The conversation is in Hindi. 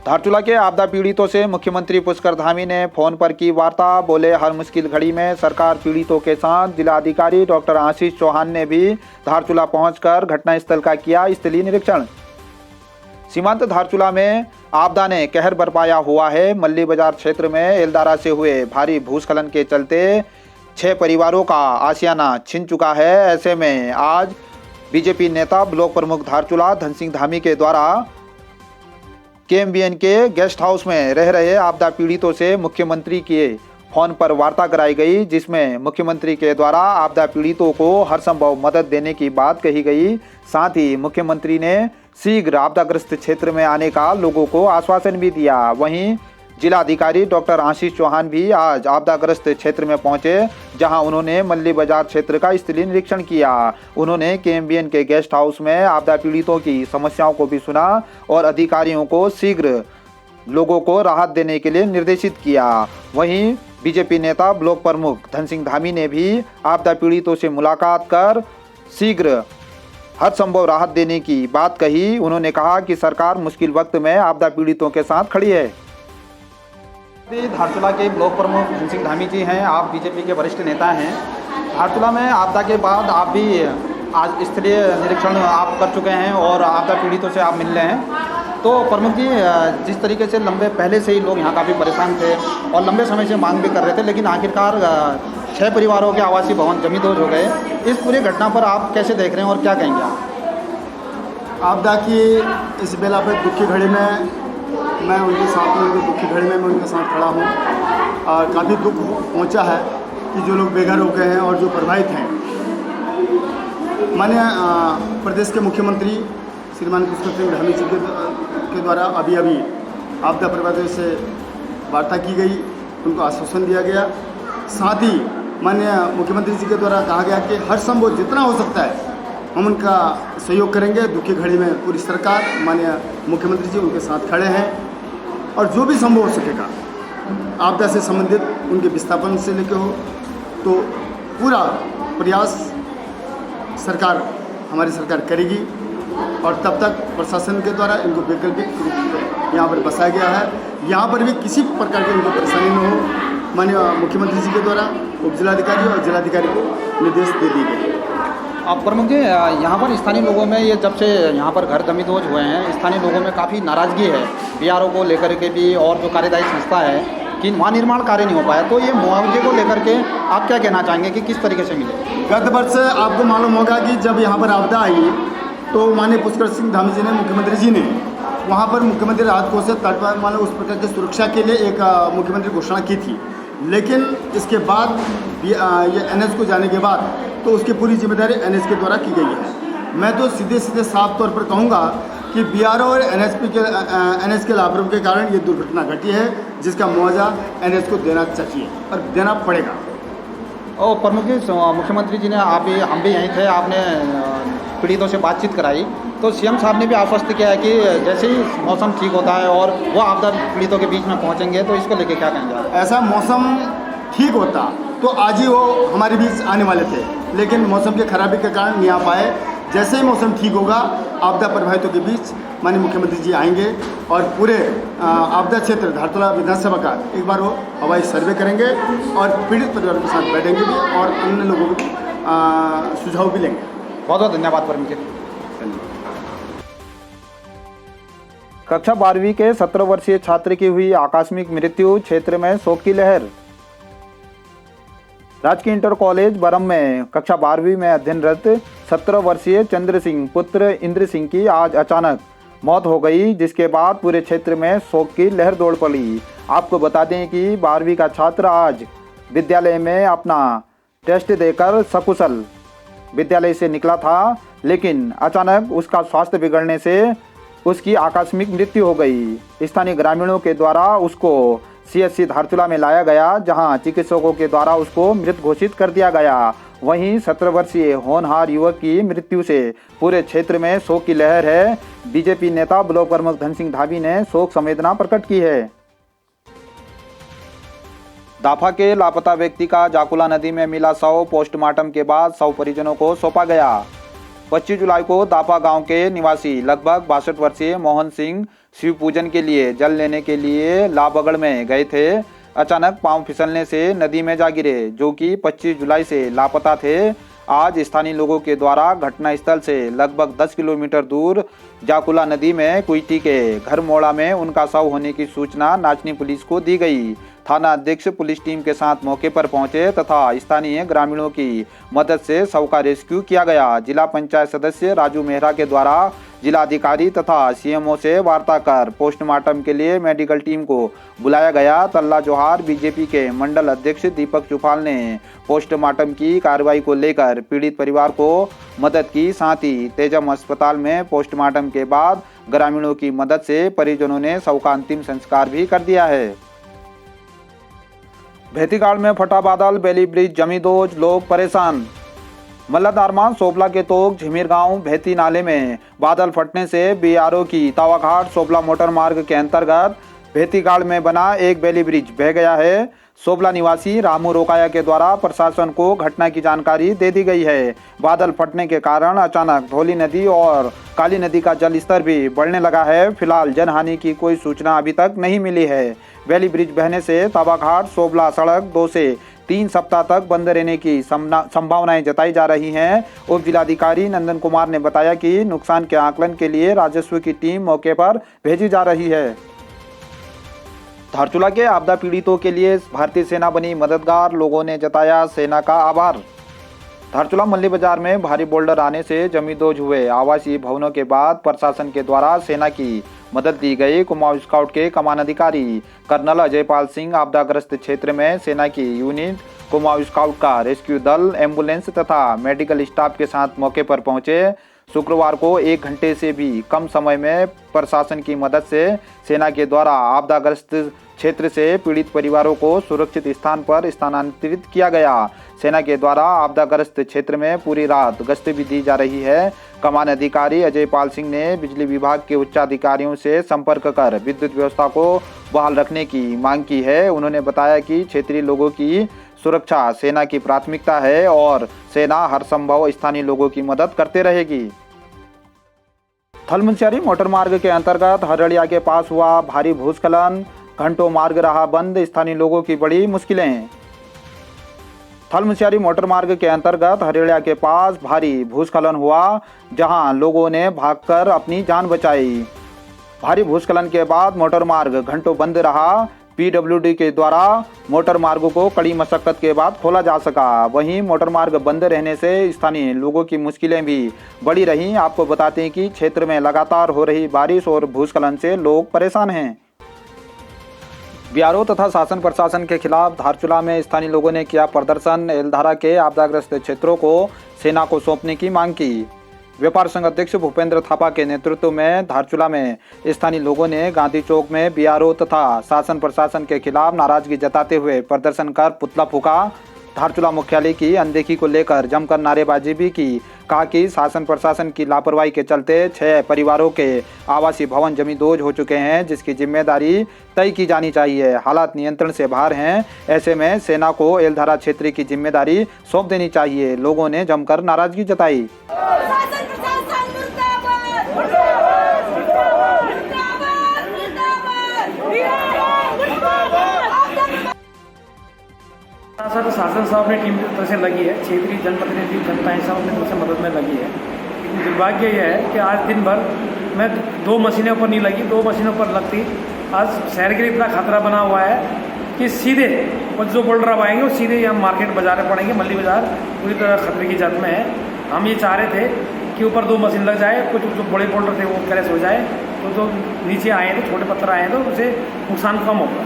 धारचूला के आपदा पीड़ितों से मुख्यमंत्री पुष्कर धामी ने फोन पर की वार्ता। बोले, हर मुश्किल घड़ी में सरकार पीड़ितों के साथ। जिलाधिकारी डॉक्टर आशीष चौहान ने भी धारचूला पहुंचकर घटनास्थल का किया स्थलीय निरीक्षण। सीमांत धारचूला में आपदा ने कहर बरपाया हुआ है। मल्ली बाजार क्षेत्र में एलदारा से हुए भारी भूस्खलन के चलते 6 परिवारों का आशियाना छिन चुका है। ऐसे में आज बीजेपी नेता ब्लॉक प्रमुख धारचूला धन सिंह धामी के द्वारा केएमबीएन के गेस्ट हाउस में रह रहे आपदा पीड़ितों से मुख्यमंत्री के फोन पर वार्ता कराई गई, जिसमें मुख्यमंत्री के द्वारा आपदा पीड़ितों को हर संभव मदद देने की बात कही गई। साथ ही मुख्यमंत्री ने शीघ्र आपदाग्रस्त क्षेत्र में आने का लोगों को आश्वासन भी दिया। वहीं जिलाधिकारी डॉक्टर आशीष चौहान भी आज आपदाग्रस्त क्षेत्र में पहुंचे, जहां उन्होंने मल्ली बाजार क्षेत्र का स्थलीय निरीक्षण किया। उन्होंने केएमबीएन के गेस्ट हाउस में आपदा पीड़ितों की समस्याओं को भी सुना और अधिकारियों को शीघ्र लोगों को राहत देने के लिए निर्देशित किया। वहीं बीजेपी नेता ब्लॉक प्रमुख धन सिंह धामी ने भी आपदा पीड़ितों से मुलाकात कर शीघ्र हर संभव राहत देने की बात कही। उन्होंने कहा कि सरकार मुश्किल वक्त में आपदा पीड़ितों के साथ खड़ी है। धारचूला के ब्लॉक प्रमुख धन सिंह धामी जी हैं, आप बीजेपी के वरिष्ठ नेता हैं। धारचूला में आपदा के बाद आप भी आज स्थलीय निरीक्षण आप कर चुके हैं और आपदा पीड़ितों से आप मिल रहे हैं। तो प्रमुख जी, जिस तरीके से लंबे पहले से ही लोग यहाँ काफ़ी परेशान थे और लंबे समय से मांग भी कर रहे थे, लेकिन आखिरकार 6 परिवारों के आवासीय भवन जमींदोज हो गए। इस पूरी घटना पर आप कैसे देख रहे हैं और क्या कहेंगे आप? आपदा की इस बेला पर दुख की घड़ी में मैं उनके साथ में, उनकी दुख की घड़ी में मैं उनके साथ खड़ा हूँ। और काफ़ी दुख पहुँचा है कि जो लोग बेघर हो गए हैं और जो प्रभावित हैं। माननीय प्रदेश के मुख्यमंत्री श्रीमान पुष्कर सिंह धामी जी के द्वारा अभी आपदा प्रभावितों से वार्ता की गई, उनको आश्वासन दिया गया। साथ ही माननीय मुख्यमंत्री जी के द्वारा कहा गया कि हर संभव जितना हो सकता है हम उनका सहयोग करेंगे। दुख की घड़ी में पूरी सरकार, माननीय मुख्यमंत्री जी उनके साथ खड़े हैं और जो भी संभव हो सकेगा आपदा से संबंधित उनके विस्थापन से लेकर हो तो पूरा प्रयास हमारी सरकार करेगी। और तब तक प्रशासन के द्वारा इनको वैकल्पिक रूप से यहाँ पर बसाया गया है। यहाँ पर भी किसी प्रकार की इनको परेशानी न हो, माननीय मुख्यमंत्री जी के द्वारा उप जिलाधिकारी और जिलाधिकारी को निर्देश दे दिए गए। आप प्रमुख जी, यहाँ पर स्थानीय लोगों में ये जब से यहाँ पर घर जमींदोज हुए हैं, स्थानीय लोगों में काफ़ी नाराज़गी है बीआरओ को लेकर के भी और जो कार्यदायी संस्था है कि वहाँ निर्माण कार्य नहीं हो पाया। तो ये मुआवजे को लेकर के आप क्या कहना चाहेंगे कि किस तरीके से मिले? गत वर्ष आपको मालूम होगा कि जब यहाँ पर आपदा आई तो माननीय पुष्कर सिंह धामी जी ने, मुख्यमंत्री जी ने वहाँ पर मुख्यमंत्री राहत कोष से तट पर माने उस प्रकार की सुरक्षा के लिए एक मुख्यमंत्री घोषणा की थी। लेकिन इसके बाद ये एनएच को जाने के बाद तो उसकी पूरी जिम्मेदारी एनएच के द्वारा की गई है। मैं तो सीधे साफ तौर पर कहूँगा कि बीआरओ और एनएच के लापरवाही के कारण ये दुर्घटना घटी है, जिसका मुआवजा एनएच को देना चाहिए और देना पड़ेगा। और प्रमुख जी, मुख्यमंत्री जी ने हम भी यहीं थे, आपने पीड़ितों से बातचीत कराई, तो सीएम साहब ने भी आश्वस्त किया है कि जैसे ही मौसम ठीक होता है और वो आपदा पीड़ितों के बीच में पहुंचेंगे, तो इसको लेके क्या कहेंगे आप? ऐसा मौसम ठीक होता तो आज ही वो हमारे बीच आने वाले थे, लेकिन मौसम की खराबी के कारण नहीं आ पाए। जैसे ही मौसम ठीक होगा आपदा प्रभावितों के बीच माननीय मुख्यमंत्री जी आएंगे और पूरे आपदा क्षेत्र धारचूला विधानसभा का एक बार वो हवाई सर्वे करेंगे और पीड़ित परिवार के साथ बैठेंगे भी और अन्य लोगों के सुझाव भी लेंगे। बहुत बहुत धन्यवाद प्रमुख जी। कक्षा 12वीं के 17 वर्षीय छात्र की हुई आकस्मिक मृत्यु, क्षेत्र में शोक की लहर। राजकीय इंटर कॉलेज बरम में कक्षा 12वीं में अध्ययनरत 17 वर्षीय चंद्र सिंह पुत्र इंद्र सिंह की आज अचानक मौत हो गई, जिसके बाद पूरे क्षेत्र में शोक की लहर दौड़ पड़ी। आपको बता दें कि 12वीं का छात्र आज विद्यालय में अपना टेस्ट देकर सकुशल विद्यालय से निकला था, लेकिन अचानक उसका स्वास्थ्य बिगड़ने से उसकी आकस्मिक मृत्यु हो गई। स्थानीय ग्रामीणों के द्वारा उसको सीएचसी धारचूला में लाया गया, जहां चिकित्सकों के द्वारा उसको मृत घोषित कर दिया गया। वहीं 17 वर्षीय होनहार युवक की मृत्यु से पूरे क्षेत्र में शोक की लहर है। बीजेपी नेता ब्लॉक प्रमुख धन सिंह धामी ने शोक संवेदना प्रकट की है। दाफा के लापता व्यक्ति का जाकुला नदी में मिला शव, पोस्टमार्टम के बाद शव परिजनों को सौंपा गया। 25 जुलाई को दापा गांव के निवासी लगभग 62 वर्षीय मोहन सिंह शिव पूजन के लिए जल लेने के लिए लाबगढ़ में गए थे। अचानक पांव फिसलने से नदी में जा गिरे, जो कि 25 जुलाई से लापता थे। आज स्थानीय लोगों के द्वारा घटनास्थल से लगभग 10 किलोमीटर दूर जाकुला नदी में कुईटी के घर मोड़ा में उनका शव होने की सूचना नाचनी पुलिस को दी गई। थाना अध्यक्ष पुलिस टीम के साथ मौके पर पहुंचे तथा स्थानीय ग्रामीणों की मदद से शव का रेस्क्यू किया गया। जिला पंचायत सदस्य राजू मेहरा के द्वारा जिलाधिकारी तथा सीएमओ से वार्ता कर पोस्टमार्टम के लिए मेडिकल टीम को बुलाया गया। तल्ला जोहार बीजेपी के मंडल अध्यक्ष दीपक चुफाल ने पोस्टमार्टम की कार्रवाई को लेकर पीड़ित परिवार को मदद की। साथ ही तेजम अस्पताल में पोस्टमार्टम के बाद ग्रामीणों की मदद से परिजनों ने शव का अंतिम संस्कार भी कर दिया है। भेतीगाड़ में फटा बादल, बेली ब्रिज जमी दो, लोग परेशान। मल्लदारमा सोबला के तोक झिमीर गांव भेती नाले में बादल फटने से बीआरओ की तावाघाट सोबला मोटर मार्ग के अंतर्गत भेतीगाड़ में बना एक बेली ब्रिज बह गया है। सोबला निवासी रामू रोकाया के द्वारा प्रशासन को घटना की जानकारी दे दी गई है। बादल फटने के कारण अचानक धौली नदी और काली नदी का जल स्तर भी बढ़ने लगा है। फिलहाल जनहानि की कोई सूचना अभी तक नहीं मिली है। बेली ब्रिज बहने से तावाघाट सोबला सड़क 2 से 3 सप्ताह तक बंद रहने की संभावनाएं जताई जा रही हैं। उप जिलाधिकारी नंदन कुमार ने बताया कि नुकसान के आकलन के लिए राजस्व की टीम मौके पर भेजी जा रही है। धारचूला के आपदा पीड़ितों के लिए भारतीय सेना बनी मददगार, लोगों ने जताया सेना का आभार। धारचूला मल्ली बाजार में भारी बोल्डर आने से जमींदोज हुए आवासीय भवनों के बाद प्रशासन के द्वारा सेना की मदद दी गई। कुमाऊं स्काउट के कमान अधिकारी कर्नल अजयपाल सिंह आपदाग्रस्त क्षेत्र में सेना की यूनिट, कुमाऊं स्काउट का रेस्क्यू दल, एम्बुलेंस तथा मेडिकल स्टाफ के साथ मौके पर पहुंचे। शुक्रवार को 1 घंटे से भी कम समय में प्रशासन की मदद से सेना के द्वारा आपदाग्रस्त क्षेत्र से पीड़ित परिवारों को सुरक्षित स्थान पर स्थानांतरित किया गया। सेना के द्वारा आपदाग्रस्त क्षेत्र में पूरी रात गश्त भी दी जा रही है। कमान अधिकारी अजयपाल सिंह ने बिजली विभाग के उच्चाधिकारियों से संपर्क कर विद्युत व्यवस्था को बहाल रखने की मांग की है। उन्होंने बताया कि क्षेत्रीय लोगों की सुरक्षा सेना की प्राथमिकता है और सेना हर संभव स्थानीय लोगों की मदद करते रहेगी। थलमुनस्यारी मोटर मार्ग के अंतर्गत हरड़िया के पास हुआ भारी भूस्खलन, घंटों मार्ग रहा बंद, स्थानीय लोगों की बड़ी मुश्किलें। थलमुनस्यारी मोटर मार्ग के अंतर्गत हरियाणा के पास भारी भूस्खलन हुआ, जहां लोगों ने भागकर अपनी जान बचाई। भारी भूस्खलन के बाद मोटर मार्ग घंटों बंद रहा। पीडब्ल्यूडी के द्वारा मोटर मार्ग को कड़ी मशक्कत के बाद खोला जा सका। वहीं मोटर मार्ग बंद रहने से स्थानीय लोगों की मुश्किलें भी बढ़ी रहीं। आपको बताते हैं कि क्षेत्र में लगातार हो रही बारिश और भूस्खलन से लोग परेशान हैं। बीआरओ तथा शासन प्रशासन के खिलाफ धारचूला में स्थानीय लोगों ने किया प्रदर्शन। एलधारा के आपदाग्रस्त क्षेत्रों को सेना को सौंपने की मांग की। व्यापार संघ अध्यक्ष भूपेंद्र थापा के नेतृत्व में धारचूला में स्थानीय लोगों ने गांधी चौक में बीआरओ तथा शासन प्रशासन के खिलाफ नाराजगी जताते हुए प्रदर्शन कर पुतला फूका। धारचूला मुख्यालय की अनदेखी को लेकर जमकर नारेबाजी भी की। कहा कि शासन प्रशासन की लापरवाही के चलते 6 परिवारों के आवासीय भवन जमींदोज हो चुके हैं, जिसकी जिम्मेदारी तय की जानी चाहिए। हालात नियंत्रण से बाहर हैं, ऐसे में सेना को एलधारा क्षेत्र की जिम्मेदारी सौंप देनी चाहिए। लोगों ने जमकर नाराजगी जताई। शासन साहब अपनी टीम की तरफ से लगी है, क्षेत्रीय जनप्रतिनिधि जनताएं सब अपनी तरफ से मदद में लगी है। लेकिन दुर्भाग्य यह है कि आज दिन भर में 2 मशीनों पर नहीं लगी, 2 मशीनों पर लगती। आज शहर के लिए इतना खतरा बना हुआ है कि सीधे जो बोल्डर अब आएंगे वो सीधे यहाँ मार्केट बाजार में पड़ेंगे। मल्ली बाजार पूरी तरह खतरे की जद में है। हम ये चाह रहे थे कि ऊपर 2 मशीन लग जाए, कुछ जो बड़े बोल्डर थे वो क्रैश हो जाए, तो नीचे आए तो छोटे पत्थर आए तो उसे नुकसान कम होगा।